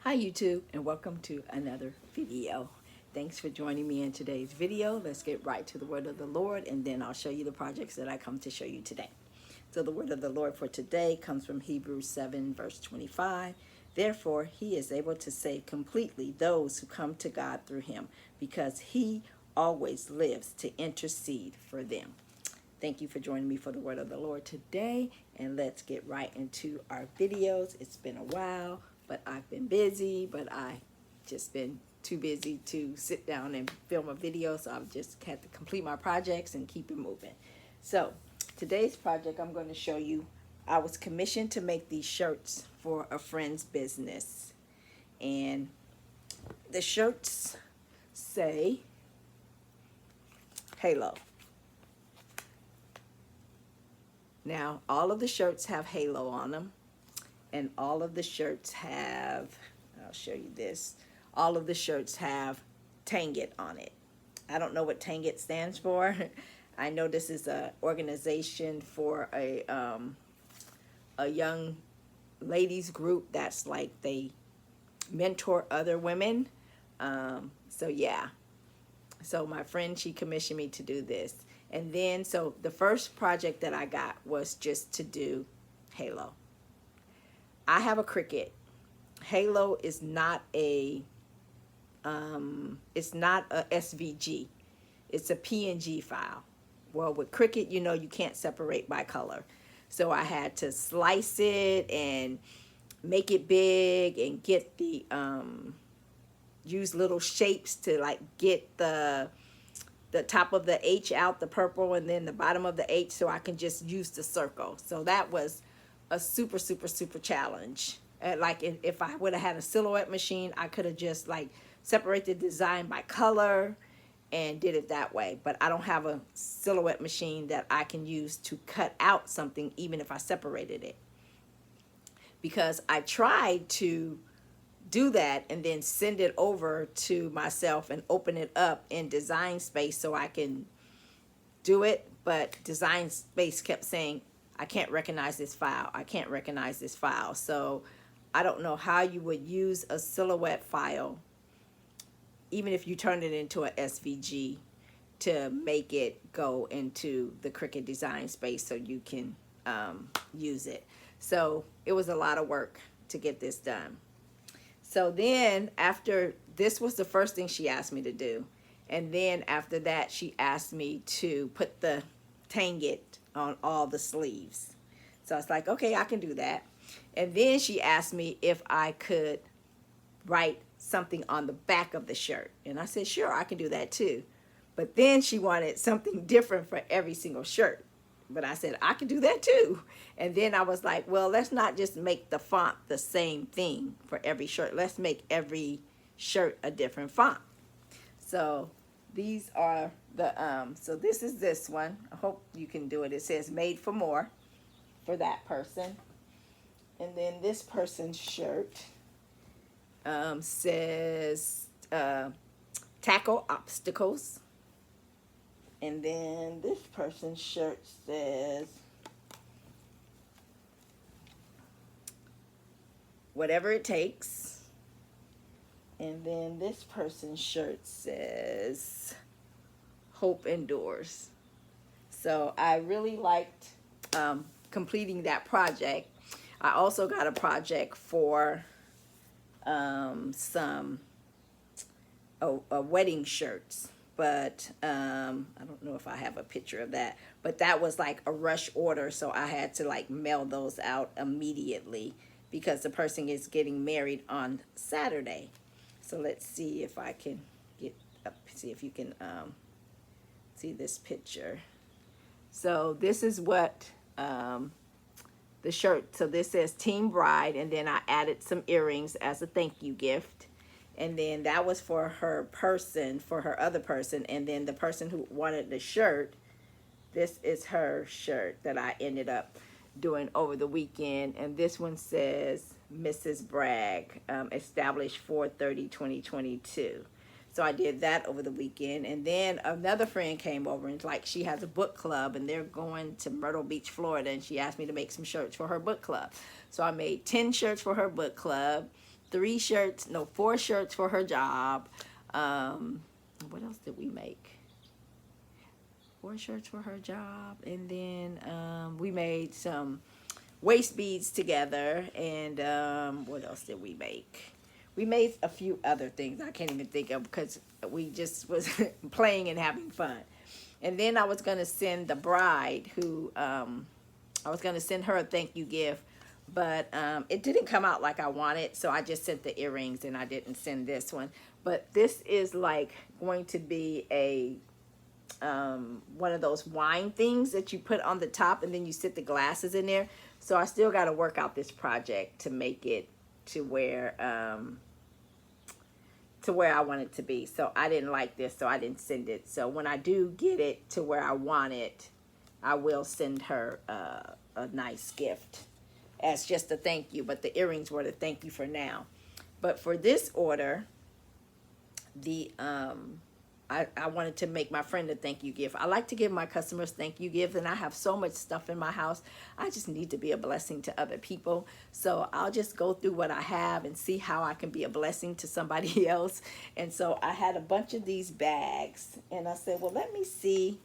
Hi YouTube, and welcome to another video. Thanks for joining me in today's video. Let's get right to the word of the Lord, and then I'll show you the projects that I come to show you today. So the word of the Lord for today comes from Hebrews 7 verse 25. Therefore he is able to save completely those who come to God through him, because he always lives to intercede for them. Thank you for joining me for the word of the Lord today, and let's get right into our videos. It's been a while, but I've been busy, but I just been too busy to sit down and film a video, so I've just had to complete my projects and keep it moving. So today's project, I'm going to show you, I was commissioned to make these shirts for a friend's business, and the shirts say Halo. Now, all of the shirts have Halo on them, and all of the shirts have, I'll show you this, all of the shirts have Tangit on it. I don't know what Tangit stands for. I know this is an organization for a young ladies group that's like they mentor other women. So yeah, so my friend, she commissioned me to do this. And then, so the first project that I got was just to do Halo. I have a Cricut. Halo is not a, it's not a SVG. It's a PNG file. Well, with Cricut, you know, you can't separate by color. So I had to slice it and make it big and get the, use little shapes to like get the top of the H out, the purple, and then the bottom of the H, so I can just use the circle. So that was a super challenge. Like if I would have had a silhouette machine, I could have just like separated the design by color and did it that way. But I don't have a silhouette machine that I can use to cut out something even if I separated it. Because I tried to do that and then send it over to myself and open it up in Design Space so I can do it, but Design Space kept saying, I can't recognize this file, I can't recognize this file. So I don't know how you would use a silhouette file, even if you turn it into a SVG, to make it go into the Cricut Design Space so you can use it. So it was a lot of work to get this done. So then after, this was the first thing she asked me to do. And then after that, she asked me to put the Tangit on all the sleeves. So I was like, okay, I can do that. And then she asked me if I could write something on the back of the shirt. And I said, sure, I can do that too. But then she wanted something different for every single shirt. But I said, I can do that too. And then I was like, well, let's not just make the font the same thing for every shirt. Let's make every shirt a different font. So these are the, so this is this one. I hope you can do it. It says made for more for that person. And then this person's shirt says tackle obstacles. And then this person's shirt says whatever it takes. And then this person's shirt says hope endures. So I really liked completing that project. I also got a project for some wedding shirts. But I don't know if I have a picture of that, but that was like a rush order, so I had to like mail those out immediately because the person is getting married on Saturday. So let's see if I can get up, see if you can see this picture. So this is what the shirt, so this says Team Bride, and then I added some earrings as a thank you gift. And then that was for her person, for her other person. And then the person who wanted the shirt, this is her shirt that I ended up doing over the weekend. And this one says Mrs. Bragg, established 4/30/2022. So I did that over the weekend. And then another friend came over and like she has a book club and they're going to Myrtle Beach, Florida. And she asked me to make some shirts for her book club. So I made 10 shirts for her book club, 4 shirts for her job. What else did we make? 4 shirts for her job, and then we made some waist beads together, and what else did we make? We made a few other things I can't even think of because we just was playing and having fun. And then I was going to send the bride who I was going to send her a thank you gift, but it didn't come out like I wanted, so I just sent the earrings and I didn't send this one. But this is like going to be a one of those wine things that you put on the top and then you sit the glasses in there. So I still got to work out this project to make it to where I want it to be. So I didn't like this, so I didn't send it. So when I do get it to where I want it, I will send her a nice gift as just a thank you. But the earrings were the thank you for now. But for this order, the I wanted to make my friend a thank you gift. I like to give my customers thank you gifts, and I have so much stuff in my house. I just need to be a blessing to other people. So I'll just go through what I have and see how I can be a blessing to somebody else. And so I had a bunch of these bags, and I said, well, let me see,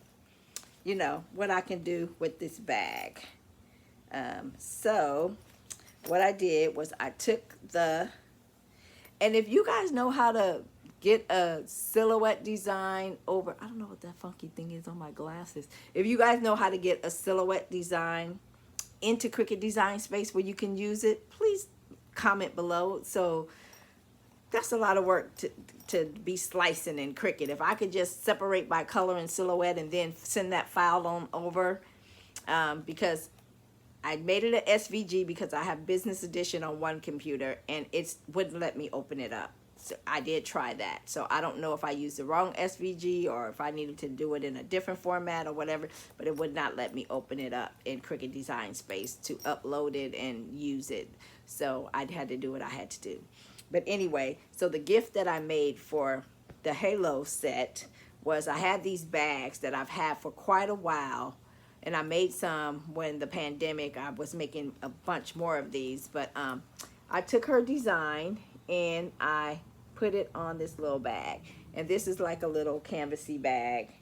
you know, what I can do with this bag. So what I did was I took and if you guys know how to get a silhouette design over, I don't know what that funky thing is on my glasses. If you guys know how to get a silhouette design into Cricut Design Space where you can use it, please comment below. So that's a lot of work to be slicing in Cricut. If I could just separate by color and silhouette and then send that file on over, because I made it an SVG because I have Business Edition on one computer and it wouldn't let me open it up. So I did try that. So I don't know if I used the wrong SVG or if I needed to do it in a different format or whatever, but it would not let me open it up in Cricut Design Space to upload it and use it. So I had to do what I had to do. But anyway, so the gift that I made for the Halo set was I had these bags that I've had for quite a while. And I made some when the pandemic, I was making a bunch more of these. But I took her design and I put it on this little bag. And this is like a little canvasy bag,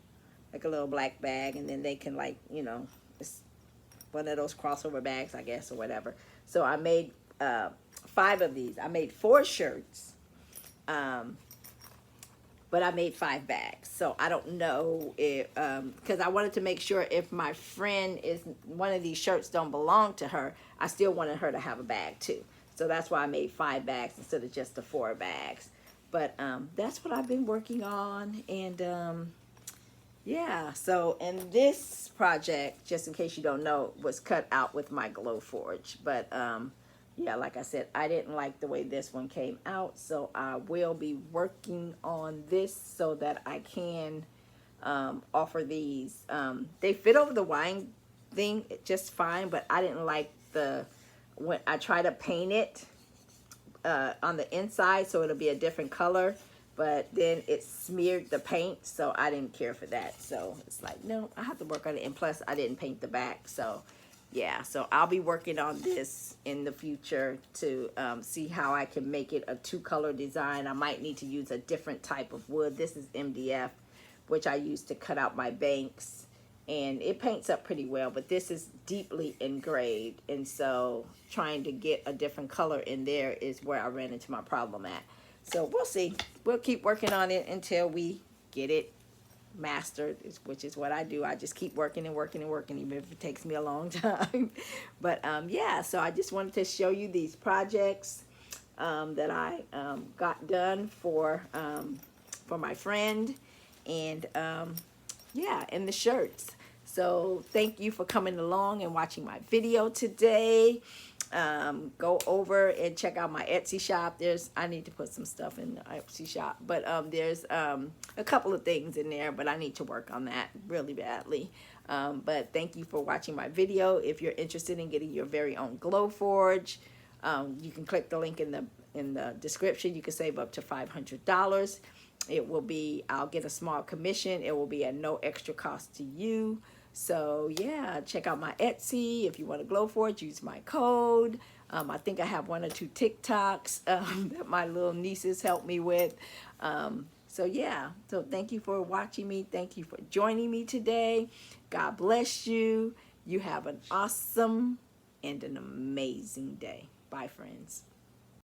like a little black bag. And then they can, like, you know, it's one of those crossover bags, I guess, or whatever. So I made 5 of these. I made 4 shirts. But I made 5 bags. So I don't know if, because I wanted to make sure if my friend is, one of these shirts don't belong to her, I still wanted her to have a bag too. So that's why I made 5 bags instead of just the 4 bags. But that's what I've been working on. And yeah, so, and this project, just in case you don't know, was cut out with my Glowforge. But yeah, like I said, I didn't like the way this one came out, so I will be working on this so that I can offer these. They fit over the wine thing just fine, but I didn't like when I try to paint it on the inside so it'll be a different color, but then it smeared the paint, so I didn't care for that. So it's like, no, I have to work on it, and plus I didn't paint the back, so yeah, so I'll be working on this in the future to see how I can make it a 2-color design. I might need to use a different type of wood. This is MDF, which I use to cut out my banks, and it paints up pretty well, but this is deeply engraved, and so trying to get a different color in there is where I ran into my problem at. So we'll see. We'll keep working on it until we get it mastered, which is what I do. I just keep working and working and working, even if it takes me a long time. But yeah, so I just wanted to show you these projects that I got done for my friend, and yeah, and the shirts. So thank you for coming along and watching my video today. Go over and check out my Etsy shop. I need to put some stuff in the Etsy shop, but there's a couple of things in there, but I need to work on that really badly. But thank you for watching my video. If you're interested in getting your very own Glowforge, you can click the link in the description. You can save up to $500. It will be, I'll get a small commission. It will be at no extra cost to you. So yeah, check out my Etsy. If you want to Glowforge, use my code. I think I have 1 or 2 TikToks that my little nieces helped me with. So yeah, so thank you for watching me. Thank you for joining me today. God bless you. You have an awesome and an amazing day. Bye, friends.